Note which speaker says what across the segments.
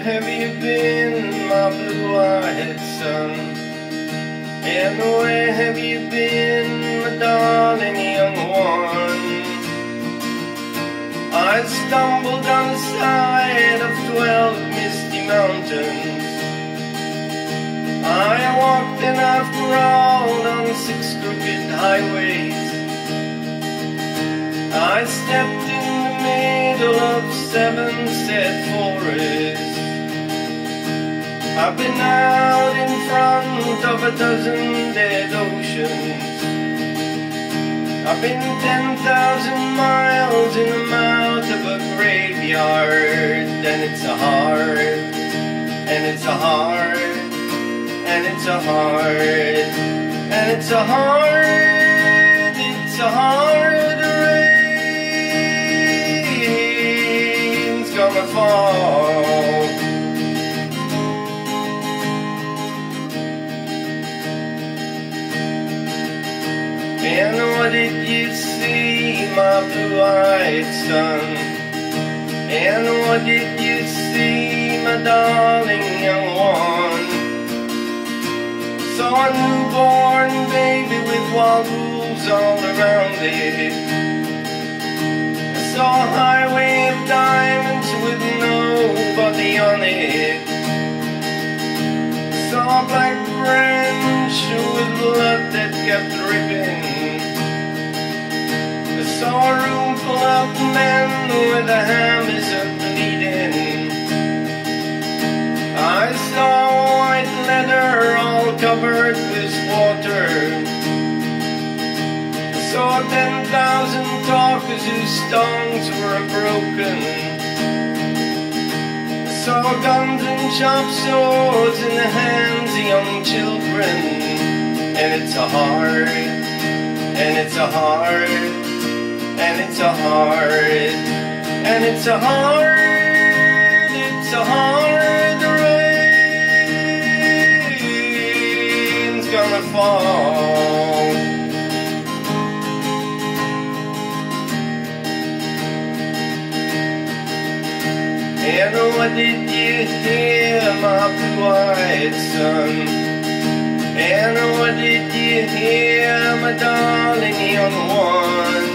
Speaker 1: have you been, my blue-eyed son? And where have you been, my darling young one? I stumbled on the side of 12 misty mountains. I walked and I've crawled on 6 crooked highways. I stepped in the middle of 7 sad forests. I've been out in front of a dozen dead oceans. I've been 10,000 miles in the mouth of a graveyard. And it's a hard, and it's a hard, and it's a hard, and it's a hard, it's a hard rain's gonna fall. And what did you see, my blue-eyed son? And what did you see, my darling young one? Saw a newborn baby with wild wolves all around it. I saw a highway of diamonds with nobody on it. I saw a black branch with blood that kept dripping. I saw a room full of men where the hammers are bleeding. I saw white leather all covered with water. I saw 10,000 talkers whose tongues were broken. I saw guns and sharp swords in the hands of young children. And it's a hard, and it's a hard, and it's a hard, and it's a hard, it's a hard rain's gonna fall. And what did you hear, my blue-eyed son? And what did you hear, my darling young one?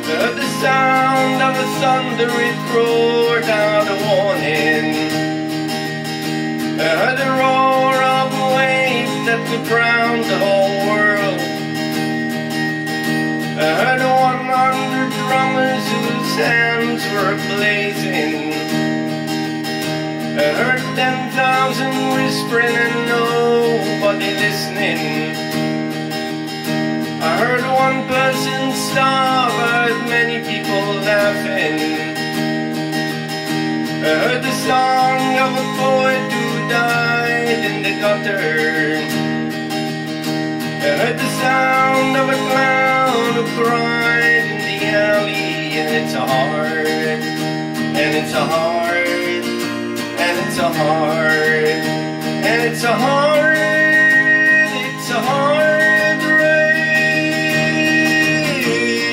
Speaker 1: Heard the sound of a thunder, it roared out a warning. Heard the roar of a wave that could drown the whole world. Heard 100 drummers whose hands were blazing. I heard 10,000 whispering and nobody listening. I heard one person starve, I heard many people laughing. I heard the song of a poet who died in the gutter. I heard the sound of a clown who cried in the alley. And it's a hard, and it's a hard, and it's a hard, and it's a hard, it's a hard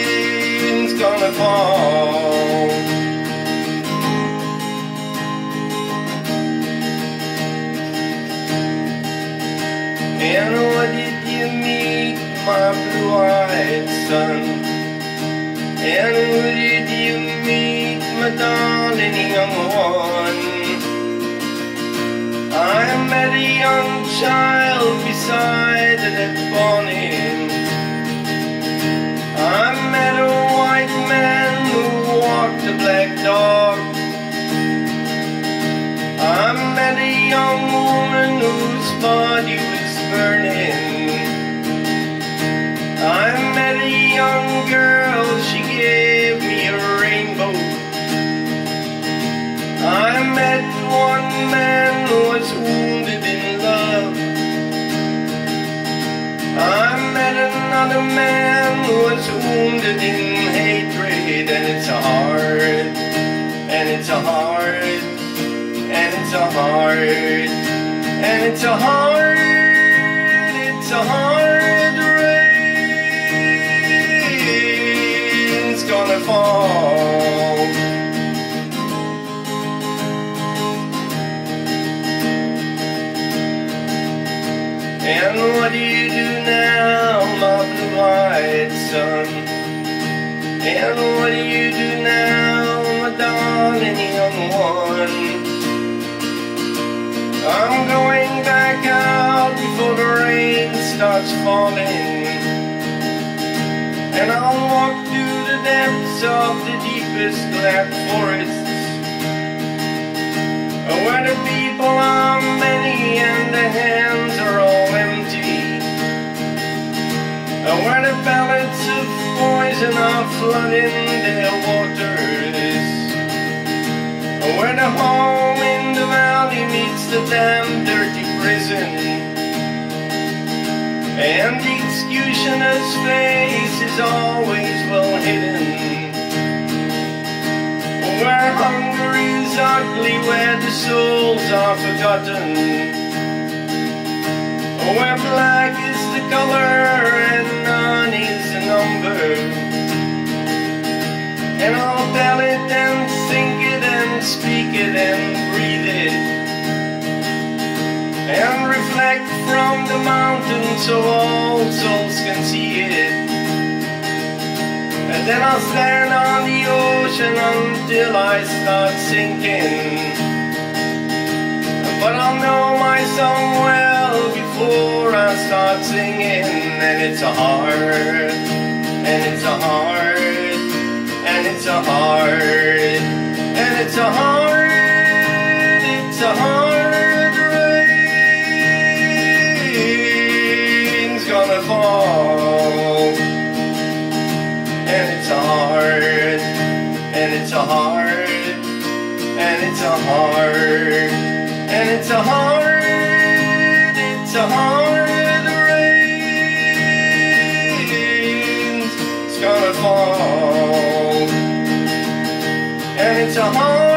Speaker 1: rain's gonna fall. And what did you meet, my blue-eyed son? And who did you meet, my darling young one? I met a young child beside a dead Bonnie. I met a white man who walked a black dog. I met a young woman whose body was burning. I met a young girl, she gave me a rainbow. I met one man who was wounded in love. I met another man who was wounded in hatred. And it's a hard, and it's a hard, and it's a hard, and it's a hard, it's a hard rain's gonna fall. And what do you do now, my darling young one? I'm going back out before the rain starts falling, and I'll walk through the depths of the deepest black forests, where the people are many and the hands are all empty, where the pellets of poison are flooding their waters, where the home in the valley meets the damn dirty prison, and the executioner's face is always well hidden, where hunger is ugly, where the souls are forgotten, where black is the color and none is the number. And I'll tell it and think it and speak it and breathe it, and reflect from the mountain so all souls can see it. And then I'll stand on the ocean until I start sinking, but I'll know my song well before I start singing. And it's a heart, and it's a heart, and it's a heart, and it's a heart, it's a heart. Rain's gonna fall, and it's a heart, and it's a heart, and it's a heart, and it's a heart, it's a heart. The rain's gonna fall, and it's a heart.